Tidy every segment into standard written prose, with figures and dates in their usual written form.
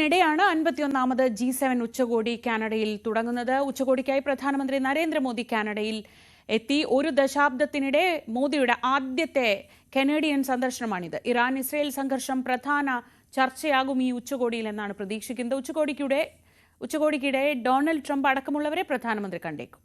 ഇതിനിടെയാണ് 51ാമത് G7 ഉച്ചകോടി കാനഡയിൽ തുടങ്ങുന്നത്. ഉച്ചകോടിക്കായി പ്രധാനമന്ത്രി നരേന്ദ്രമോദി കാനഡയിൽ എത്തി. ഒരു ദശാബ്ദത്തിനിടെ മോദിയുടെ ആദ്യത്തെ കനേഡിയൻ സന്ദർശനമാണിത്. ഇറാൻ ഇസ്രയേൽ സംഘർഷം പ്രധാന ചർച്ചയാകും ഈ ഉച്ചകോടിയിൽ എന്നാണ് പ്രതീക്ഷിക്കുന്നത്. ഉച്ചകോടിക്കിടെ ഡൊണാൾഡ് ട്രംപ് അടക്കമുള്ളവരെ പ്രധാനമന്ത്രി കണ്ടേക്കും.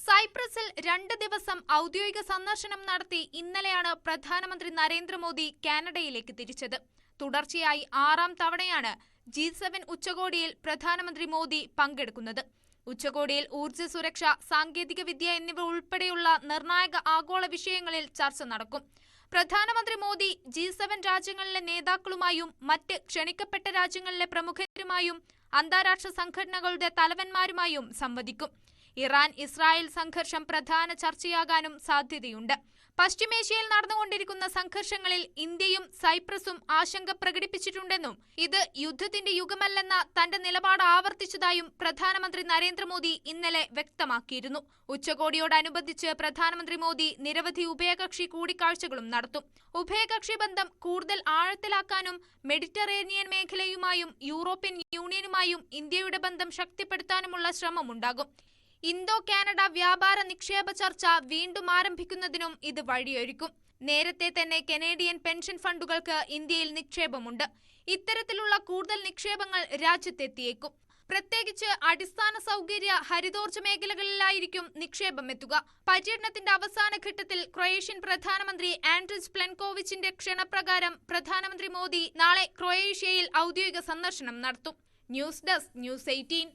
സൈപ്രസിൽ 2 ദിവസം ഔദ്യോഗിക സന്ദർശനം നടത്തി ഇന്നലെയാണ് പ്രധാനമന്ത്രി നരേന്ദ്രമോദി കാനഡയിലേക്ക് തിരിച്ചത്. തുടർച്ചയായി 6ാം തവണയാണ് G7 ഉച്ചകോടിയിൽ പ്രധാനമന്ത്രി മോദി പങ്കെടുക്കുന്നത്. ഉച്ചകോടിയിൽ ഊർജ്ജ സുരക്ഷ, സാങ്കേതിക വിദ്യ എന്നിവ ഉൾപ്പെടെയുള്ള നിർണായക ആഗോള വിഷയങ്ങളിൽ ചർച്ച നടക്കും. പ്രധാനമന്ത്രി മോദി G7 രാജ്യങ്ങളിലെ നേതാക്കളുമായും മറ്റ് ക്ഷണിക്കപ്പെട്ട രാജ്യങ്ങളിലെ പ്രമുഖരുമായും അന്താരാഷ്ട്ര സംഘടനകളുടെ തലവന്മാരുമായും സംവദിക്കും. ഇറാൻ ഇസ്രായേൽ സംഘർഷം പ്രധാന ചർച്ചയാകാനും സാധ്യതയുണ്ട്. പശ്ചിമേഷ്യയിൽ നടന്നുകൊണ്ടിരിക്കുന്ന സംഘർഷങ്ങളിൽ ഇന്ത്യയും സൈപ്രസും ആശങ്ക പ്രകടിപ്പിച്ചിട്ടുണ്ടെന്നും ഇത് യുദ്ധത്തിന്റെ യുഗമല്ലെന്ന തന്റെ നിലപാട് ആവർത്തിച്ചതായും പ്രധാനമന്ത്രി നരേന്ദ്രമോദി ഇന്നലെ വ്യക്തമാക്കിയിരുന്നു. ഉച്ചകോടിയോടനുബന്ധിച്ച് പ്രധാനമന്ത്രി മോദി നിരവധി ഉഭയകക്ഷി കൂടിക്കാഴ്ചകളും നടത്തും. ഉഭയകക്ഷി ബന്ധം കൂടുതൽ ആഴത്തിലാക്കാനും മെഡിറ്ററേനിയൻ മേഖലയുമായും യൂറോപ്യൻ യൂണിയനുമായും ഇന്ത്യയുടെ ബന്ധം ശക്തിപ്പെടുത്താനുമുള്ള ശ്രമമുണ്ടാകും. ഇന്തോ കാനഡ വ്യാപാര നിക്ഷേപ ചർച്ച വീണ്ടും ആരംഭിക്കുന്നതിനും ഇത് വഴിയൊരുക്കും. നേരത്തെ തന്നെ കനേഡിയൻ പെൻഷൻ ഫണ്ടുകൾക്ക് ഇന്ത്യയിൽ നിക്ഷേപമുണ്ട്. ഇത്തരത്തിലുള്ള കൂടുതൽ നിക്ഷേപങ്ങൾ രാജ്യത്തെത്തിയേക്കും. പ്രത്യേകിച്ച് അടിസ്ഥാന സൗകര്യ, ഹരിതോർജ്ജ മേഖലകളിലായിരിക്കും നിക്ഷേപം എത്തുക. പര്യടനത്തിന്റെ അവസാന ഘട്ടത്തിൽ ക്രൊയേഷ്യൻ പ്രധാനമന്ത്രി ആൻഡ്രിജ് പ്ലെൻകോവിച്ചിന്റെ ക്ഷണപ്രകാരം പ്രധാനമന്ത്രി മോദി നാളെ ക്രൊയേഷ്യയിൽ ഔദ്യോഗിക സന്ദർശനം നടത്തും. News desk, News 18.